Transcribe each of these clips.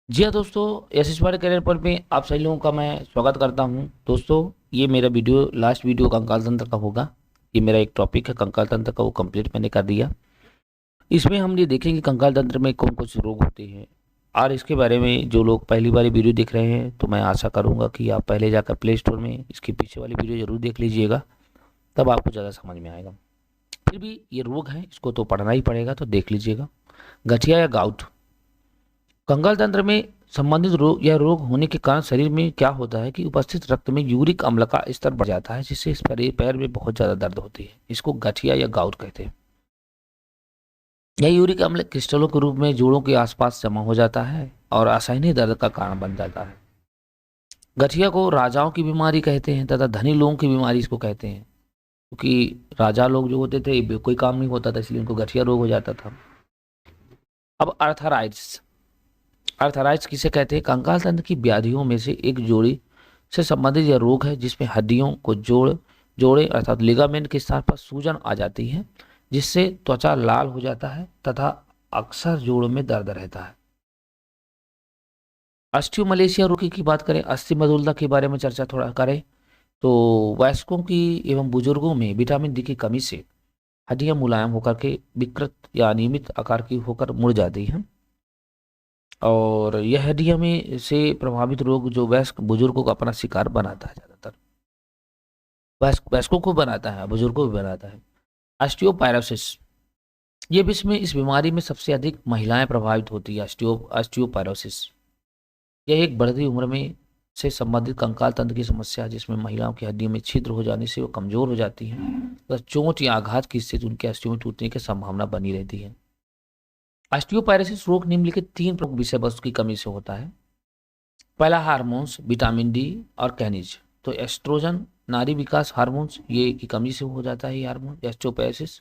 जी हाँ दोस्तों, एस वाले करियर पर में आप सभी लोगों का मैं स्वागत करता हूँ। दोस्तों, ये मेरा वीडियो लास्ट वीडियो कंकाल तंत्र का होगा। ये मेरा एक टॉपिक है कंकाल तंत्र का, वो कंप्लीट मैंने कर दिया। इसमें हम ये देखेंगे कंकाल तंत्र में कौन कौन से रोग होते हैं, और इसके बारे में जो लोग पहली बार वीडियो देख रहे हैं तो मैं आशा करूँगा कि आप पहले जाकर प्ले स्टोर में इसके पीछे वाली वीडियो ज़रूर देख लीजिएगा, तब आपको ज़्यादा समझ में आएगा। फिर भी ये रोग है, इसको तो पढ़ना ही पड़ेगा, तो देख लीजिएगा। गठिया या गाउट, कंकाल तंत्र में संबंधित रोग या रोग होने के कारण शरीर में क्या होता है कि उपस्थित रक्त में यूरिक अम्ल का स्तर बढ़ जाता है, जिससे इस पैर में बहुत ज्यादा दर्द होती है। इसको गठिया या गाउट कहते हैं। यह यूरिक अम्ल क्रिस्टलों के रूप में जोड़ों के आसपास जमा हो जाता है और असहनीय दर्द का कारण बन जाता है। गठिया को राजाओं की बीमारी कहते हैं तथा धनी लोगों की बीमारी इसको कहते हैं, क्योंकि राजा लोग जो होते थे कोई काम नहीं होता था, इसलिए उनको गठिया रोग हो जाता था। अब अर्थराइट्स, अर्थराइट्स किसे कहते हैं? कंकाल तंत्र की व्याधियों में से एक जोड़ी से संबंधित यह रोग है जिसमें हड्डियों को जोड़े अर्थात लिगामेंट के स्थान पर सूजन आ जाती है, जिससे त्वचा लाल हो जाता है तथा अक्सर जोड़ों में दर्द रहता है। ऑस्टियोमलेशिया रोग की बात करें, अस्थि मधुरता के बारे में चर्चा थोड़ा करें, तो वयस्कों की एवं बुजुर्गों में विटामिन डी की कमी से हड्डियां मुलायम होकर के विकृत या अनियमित आकार की होकर मुड़ जाती हैं, और यह हड्डियों में से प्रभावित रोग जो वयस्क बुजुर्गों को अपना शिकार बनाता है, ज्यादातर वयस्कों को बनाता है, बुजुर्गों को भी बनाता है। ऑस्टियोपाइरोसिस, ये विश्व में इस बीमारी में सबसे अधिक महिलाएं प्रभावित होती है। ऑस्टियोपाइरोसिस यह एक बढ़ती उम्र में से संबंधित कंकाल तंत्र की समस्या है, जिसमें महिलाओं की हड्डियों में छिद्र हो जाने से वो कमजोर हो जाती हैं, तो चोट या आघात की स्थिति उनके अस्थियों में टूटने की संभावना बनी रहती है। ऑस्टियोपाइरोसिस रोग निम्नलिखित तीन प्रमुख विषय वस्तु की कमी से होता है। पहला हार्मोन्स, विटामिन डी और कैनिज। तो एस्ट्रोजन, नारी विकास हार्मोन्स, ये की कमी से हो जाता है ये हार्मोन एस्ट्रोपाइरोसिस।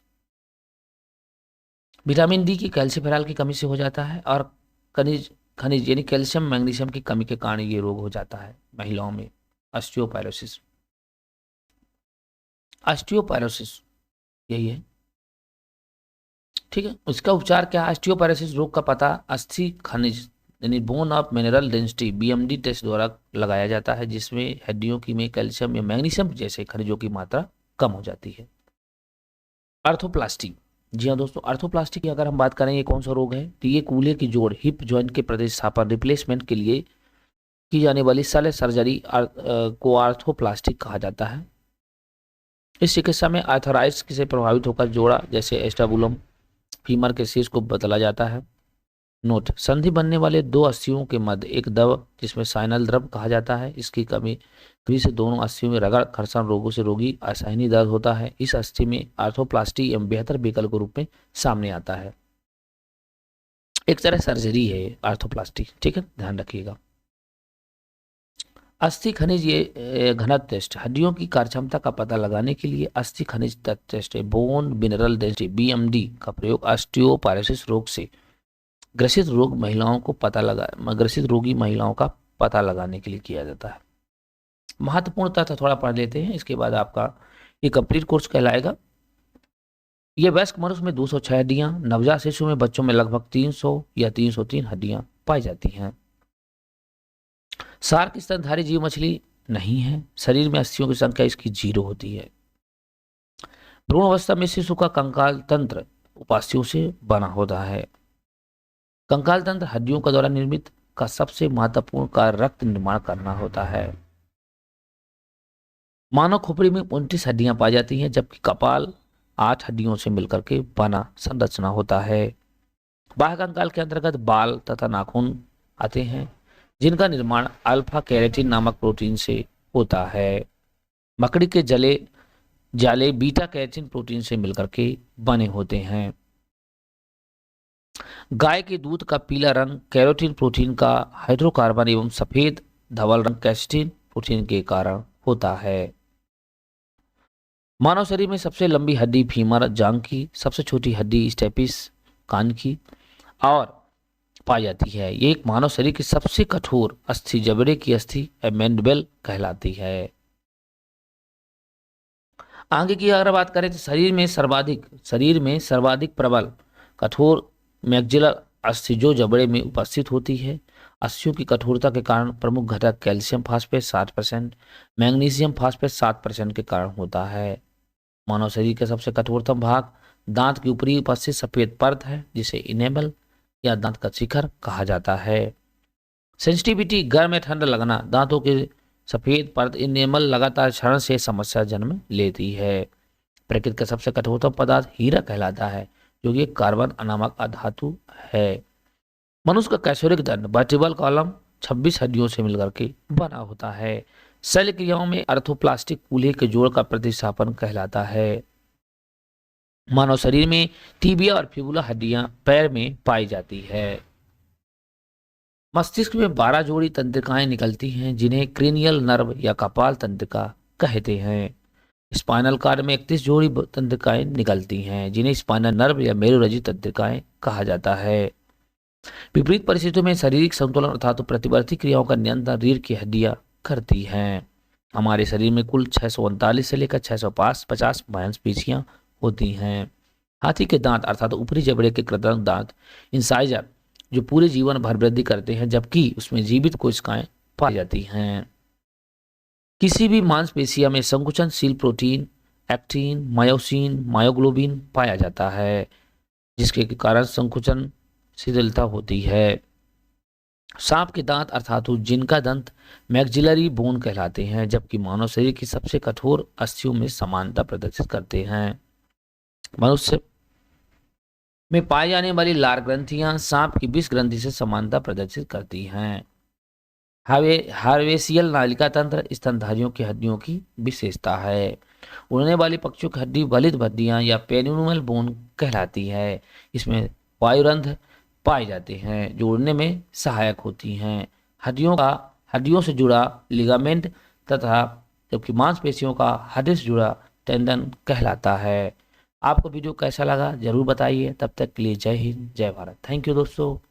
विटामिन डी की कैल्शियम की कमी से हो जाता है, और खनिज खनिज यानी कैल्शियम मैग्नीशियम की कमी के कारण ये रोग हो जाता है महिलाओं में, ऑस्टियोपाइरोसिस। ऑस्टियोपाइरोसिस यही है, ठीक है। इसका उपचार क्या है? ऑस्टियोपाइरोसिस रोग का पता अस्थि खनिज यानी bone of mineral density BMD test द्वारा लगाया जाता है, जिसमें हड्डियों की में कैल्शियम या मैग्नीशियम जैसे खनिजों की मात्रा कम हो जाती है। आर्थोप्लास्टी, जी हाँ दोस्तों, आर्थोप्लास्टी की अगर हम बात करें, ये कौन सा रोग है? तो ये कूल्हे की जोड़ हिप जॉइंट के प्रतिस्थापन रिप्लेसमेंट के लिए की जाने वाली शल्य सर्जरी को आर्थोप्लास्टी कहा जाता है। इस चिकित्सा में आर्थराइटिस से प्रभावित होकर जोड़ा जैसे एस्टाबुलम फीमर के शीर्ष को बदला जाता है। नोट, संधि बनने वाले दो अस्थियों के मध्य एक द्रव जिसमें साइनल द्रव कहा जाता है, इसकी कमी से दोनों अस्थियों में रगड़ घर्षण रोगों से रोगी असहनीय दर्द होता है। इस अस्थि में आर्थोप्लास्टी एवं बेहतर विकल्प के रूप में सामने आता है। एक तरह सर्जरी है आर्थोप्लास्टी, ठीक है, ध्यान रखिएगा। अस्थि खनिज ये घनत्व टेस्ट, हड्डियों की कार्यक्षमता का पता लगाने के लिए अस्थि खनिज test bone mineral density BMD का प्रयोग ऑस्टियोपाइरोसिस रोग से ग्रसित रोगी महिलाओं का पता लगाने के लिए किया जाता है। महत्वपूर्ण तथ्य थोड़ा पढ़ लेते हैं, इसके बाद आपका ये कंप्लीट कोर्स कहलाएगा। ये वयस्क मनुष्य में 206 हड्डियां, नवजात शिशु में बच्चों में लगभग 300 या 303 हड्डियां पाई जाती हैं। शार्क स्तनधारी जीव मछली नहीं है। शरीर में अस्थियों की संख्या इसकी 0 होती है। भ्रूण अवस्था में शिशु का कंकाल तंत्र उपास्थियों से बना होता है। कंकाल तंत्र हड्डियों का द्वारा निर्मित का सबसे महत्वपूर्ण कार्य रक्त निर्माण करना होता है। मानव खोपड़ी में 29 हड्डियां पाई जाती हैं, जबकि कपाल 8 हड्डियों से मिलकर के बना संरचना होता है। बाह्य कंकाल के अंतर्गत बाल तथा नाखून आते हैं, जिनका निर्माण अल्फा कैरेटिन नामक प्रोटीन से होता है। मकड़ी के जाले बीटा कैरोटीन प्रोटीन से मिलकर के बने होते हैं। गाय के दूध का पीला रंग कैरोटीन प्रोटीन का हाइड्रोकार्बन एवं सफेद धवल रंग कैस्टीन प्रोटीन के कारण होता है। मानव शरीर में सबसे लंबी हड्डी फीमर जांघ की, सबसे छोटी हड्डी स्टेपिस कान की और पाई जाती है। ये एक मानव शरीर की सबसे कठोर अस्थि जबड़े की अस्थि मैंडिबल कहलाती है। आगे की अगर बात करें तो शरीर में सर्वाधिक प्रबल कठोर मैग्जिलर अस्थि जो जबड़े में उपस्थित होती है अस्थियों की कठोरता के कारण प्रमुख घटक कैल्शियम फास्फेट 60%, मैग्नीशियम फास्फेट 7% के कारण होता है। मानव शरीर का सबसे कठोरतम भाग दांत की ऊपरी उपस्थित सफेद परत है, जिसे इनेमल या दांत का शिखर कहा जाता है। सेंसिटिविटी, गर्म या ठंडा लगना, दांतों के सफेद परत इनेमल लगातार क्षरण से समस्या जन्म लेती है। प्रकृति का सबसे कठोरतम पदार्थ हीरा कहलाता है, जो कि कार्बन नामक अधातु है। मनुष्य का कैशोरिक दंड वर्टिब्रल कॉलम 26 हड्डियों से मिलकर के बना होता है। शल्य क्रियाओं में अर्थोप्लास्टिक कूल्हे के जोड़ का प्रतिस्थापन कहलाता है। मानव शरीर में टीबिया और फिबुला हड्डियां पैर में पाई जाती है। मस्तिष्क में 12 जोड़ी तंत्रिकाएं निकलती हैं, जिन्हें क्रेनियल नर्व या कपाल तंत्रिका कहते हैं। स्पाइनल कॉर्ड में 31 जोड़ी तंत्रिकाएं निकलती हैं, जिन्हें स्पाइनल नर्व या मेरुरज्जु तंत्रिकाएं कहा जाता है। विपरीत परिस्थितियों में शारीरिक संतुलन अर्थात प्रतिवर्ती क्रियाओं का नियंत्रण रीढ़ की हड्डियां करती हैं। हमारे शरीर में कुल 639 से लेकर 650 मांसपेशियां होती हैं। हाथी के दांत अर्थात ऊपरी जबड़े के कृत्रिम दांत इंसाइजर जो पूरे जीवन भर वृद्धि करते हैं, जबकि उसमें जीवित कोशिकाएं पाई जाती हैं। किसी भी मांसपेशिया में संकुचनशील प्रोटीन एक्टिन, मायोसिन, मायोग्लोबिन पाया जाता है, जिसके कारण संकुचन शिथिलता होती है। सांप के दांत अर्थात जिनका दंत मैक्सिलरी बोन कहलाते हैं, जबकि मानव शरीर की सबसे कठोर अस्थियों में समानता प्रदर्शित करते हैं। मनुष्य में पाई जाने वाली लार ग्रंथियां सांप की विष ग्रंथि से समानता प्रदर्शित करती हैं। हार्वेसियल नालिका तंत्र स्तनधारियों की हड्डियों की विशेषता है। उड़ने वाली पक्षियों की हड्डी वलित हड्डियां या पेनिनुमल बोन कहलाती है। इसमें वायुरंध्र पाए जाते हैं जो उड़ने में सहायक होती हैं। हड्डियों से जुड़ा लिगामेंट तथा जबकि मांसपेशियों का हड्डी से जुड़ा टेंडन कहलाता है। आपको वीडियो कैसा लगा जरूर बताइए। तब तक के लिए जय हिंद, जय भारत। थैंक यू दोस्तों।